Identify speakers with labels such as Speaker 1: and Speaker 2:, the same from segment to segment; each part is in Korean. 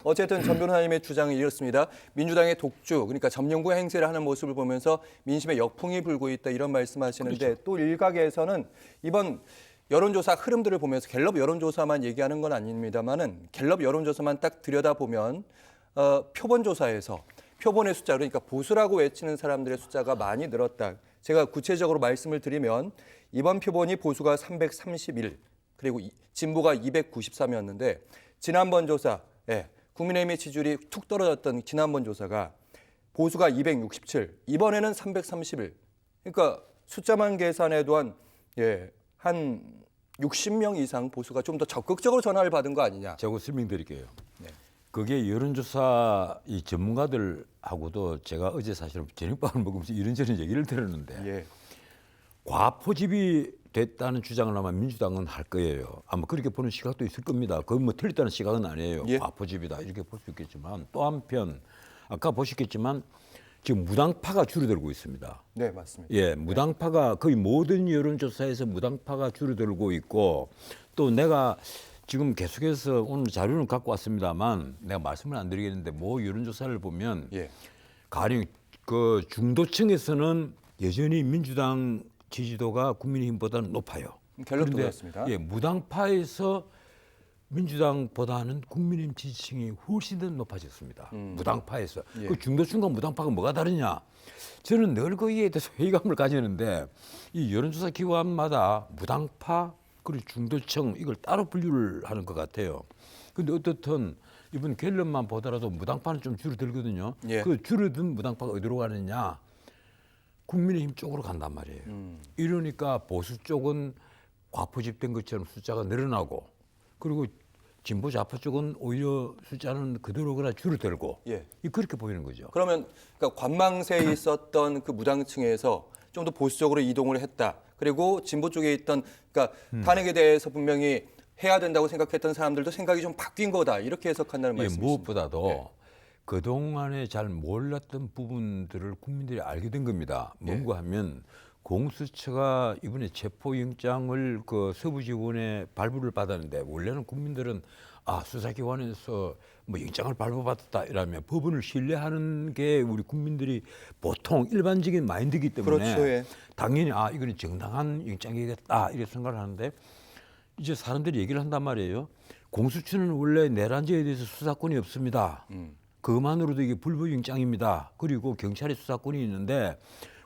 Speaker 1: 어쨌든 전 변호사님의 주장은 이렇습니다. 민주당의 독주, 그러니까 점령구 행세를 하는 모습을 보면서 민심에 역풍이 불고 있다 이런 말씀하시는데
Speaker 2: 그렇죠.
Speaker 1: 또 일각에서는 이번 여론조사 흐름들을 보면서 갤럽 여론조사만 얘기하는 건 아닙니다만은 갤럽 여론조사만 딱 들여다보면 표본조사에서 표본의 숫자, 그러니까 보수라고 외치는 사람들의 숫자가 많이 늘었다. 제가 구체적으로 말씀을 드리면 이번 표본이 보수가 331, 그리고 진보가 293이었는데 지난번 조사, 국민의힘의 지지율이 툭 떨어졌던 지난번 조사가 보수가 267, 이번에는 331. 그러니까 숫자만 계산해도 한 60명 이상 보수가 좀 더 적극적으로 전화를 받은 거 아니냐.
Speaker 2: 제가 설명드릴게요.
Speaker 1: 네.
Speaker 2: 그게 여론조사 이 전문가들하고도 제가 어제 사실은 저녁밥을 먹으면서 이런저런 얘기를 들었는데
Speaker 1: 예.
Speaker 2: 과포집이 됐다는 주장을 아마 민주당은 할 거예요. 아마 그렇게 보는 시각도 있을 겁니다. 그건 뭐 틀렸다는 시각은 아니에요.
Speaker 1: 예.
Speaker 2: 과포집이다 이렇게 볼 수 있겠지만 또 한편 아까 보셨겠지만 지금 무당파가 줄어들고 있습니다.
Speaker 1: 네, 맞습니다.
Speaker 2: 예, 무당파가 거의 모든 여론조사에서 무당파가 줄어들고 있고 또 내가 지금 계속해서 오늘 자료는 갖고 왔습니다만 내가 말씀을 안 드리겠는데 뭐 여론조사를 보면
Speaker 1: 예.
Speaker 2: 가령 그 중도층에서는 여전히 민주당 지지도가 국민의힘보다는 높아요.
Speaker 1: 갤럽도
Speaker 2: 그런데
Speaker 1: 그렇습니다.
Speaker 2: 예, 무당파에서 민주당보다는 국민의힘 지지층이 훨씬 더 높아졌습니다. 무당파에서.
Speaker 1: 예.
Speaker 2: 그 중도층과 무당파가 뭐가 다르냐? 저는 늘 거기에 대해서 회의감을 가지는데 이 여론조사 기관마다 무당파 그리고 중도층 이걸 따로 분류를 하는 것 같아요. 근데 어떻든 이번 갤럽만 보더라도 무당파는 좀 줄어들거든요.
Speaker 1: 예.
Speaker 2: 그 줄어든 무당파가 어디로 가느냐? 국민의힘 쪽으로 간단 말이에요. 이러니까 보수 쪽은 과포집된 것처럼 숫자가 늘어나고 그리고 진보 좌파 쪽은 오히려 숫자는 그대로거나 줄어들고
Speaker 1: 예.
Speaker 2: 그렇게 보이는 거죠.
Speaker 1: 그러면 그러니까 관망세에 있었던 그 무당층에서 좀 더 보수적으로 이동을 했다. 그리고 진보 쪽에 있던 그러니까 탄핵에 대해서 분명히 해야 된다고 생각했던 사람들도 생각이 좀 바뀐 거다. 이렇게 해석한다는
Speaker 2: 예,
Speaker 1: 말씀이십니다.
Speaker 2: 무엇보다도
Speaker 1: 네.
Speaker 2: 그동안에 잘 몰랐던 부분들을 국민들이 알게 된 겁니다. 뭔가 하면 공수처가 이번에 체포영장을 그 서부지원에 발부를 받았는데 원래는 국민들은 수사기관에서 뭐 영장을 발부받았다 이러면 법원을 신뢰하는 게 우리 국민들이 보통 일반적인 마인드이기 때문에
Speaker 1: 그렇죠, 예.
Speaker 2: 당연히 이거는 정당한 영장이겠다 이렇게 생각을 하는데 이제 사람들이 얘기를 한단 말이에요. 공수처는 원래 내란죄에 대해서 수사권이 없습니다. 그것만으로도 이게 불법영장입니다. 그리고 경찰의 수사권이 있는데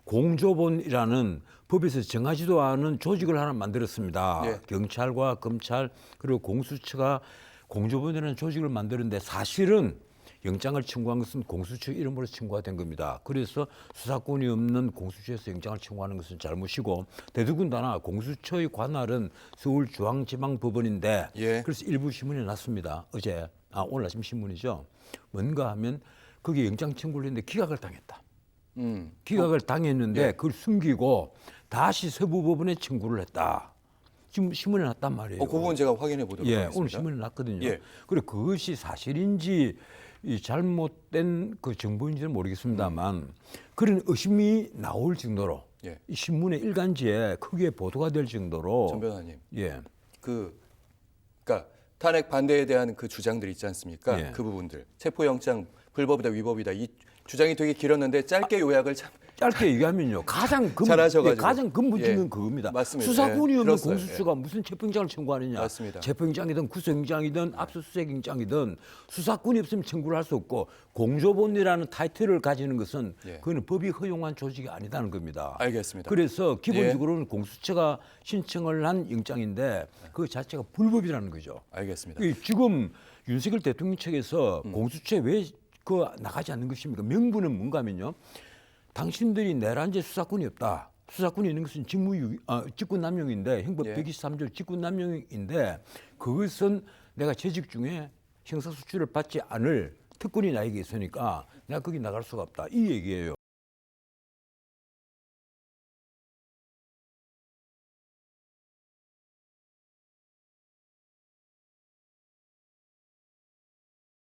Speaker 2: 공조본이라는 법에서 정하지도 않은 조직을 하나 만들었습니다.
Speaker 1: 예.
Speaker 2: 경찰과 검찰 그리고 공수처가 공조본이라는 조직을 만드는데 사실은 영장을 청구한 것은 공수처 이름으로 청구가 된 겁니다. 그래서 수사권이 없는 공수처에서 영장을 청구하는 것은 잘못이고 더더군다나 공수처의 관할은 서울중앙지방법원인데
Speaker 1: 예.
Speaker 2: 그래서 일부 신문에 났습니다. 어제 오늘 아침 신문이죠. 뭔가 하면 거기에 영장 청구를 했는데 기각을 당했다. 기각을 당했는데 그걸 숨기고 다시 서부법원에 청구를 했다. 지금 신문에 났단 말이에요.
Speaker 1: 그 부분 제가 확인해 보도록 하겠습니다.
Speaker 2: 오늘 신문에 났거든요.
Speaker 1: 예.
Speaker 2: 그리고 그것이 사실인지 이 잘못된 그 정보인지는 모르겠습니다만 그런 의심이 나올 정도로
Speaker 1: 예.
Speaker 2: 이 신문의 일간지에 크게 보도가 될 정도로
Speaker 1: 전 변호사님.
Speaker 2: 예.
Speaker 1: 그러니까 탄핵 반대에 대한 그 주장들 있지 않습니까?
Speaker 2: 예.
Speaker 1: 그 부분들. 체포영장 불법이다 위법이다. 이 주장이 되게 길었는데 짧게 요약을 참
Speaker 2: 짧게 얘기하면요. 가장
Speaker 1: 잘하셔가지고.
Speaker 2: 가장 근본적인
Speaker 1: 예.
Speaker 2: 그겁니다.
Speaker 1: 맞습니다.
Speaker 2: 수사권이
Speaker 1: 예.
Speaker 2: 없는
Speaker 1: 들었어요.
Speaker 2: 공수처가 무슨 체포영장을 청구하느냐.
Speaker 1: 맞습니다.
Speaker 2: 체포영장이든 구속영장이든 압수수색영장이든 수사권이 없으면 청구를 할 수 없고 공조본이라는 타이틀을 가지는 것은
Speaker 1: 예.
Speaker 2: 그거는 법이 허용한 조직이 아니다는 겁니다.
Speaker 1: 알겠습니다.
Speaker 2: 그래서 기본적으로는 공수처가 신청을 한 영장인데 그 자체가 불법이라는 거죠.
Speaker 1: 알겠습니다.
Speaker 2: 지금 윤석열 대통령 측에서 공수처에 왜 나가지 않는 것입니까? 명분은 뭔가 하면요. 당신들이 내란죄 수사권이 없다. 수사권이 있는 것은 직권남용인데 형법
Speaker 1: 예.
Speaker 2: 123조 직권남용인데 그것은 내가 재직 중에 형사소추를 받지 않을 특권이 나에게 있으니까 내가 거기 나갈 수가 없다. 이 얘기예요.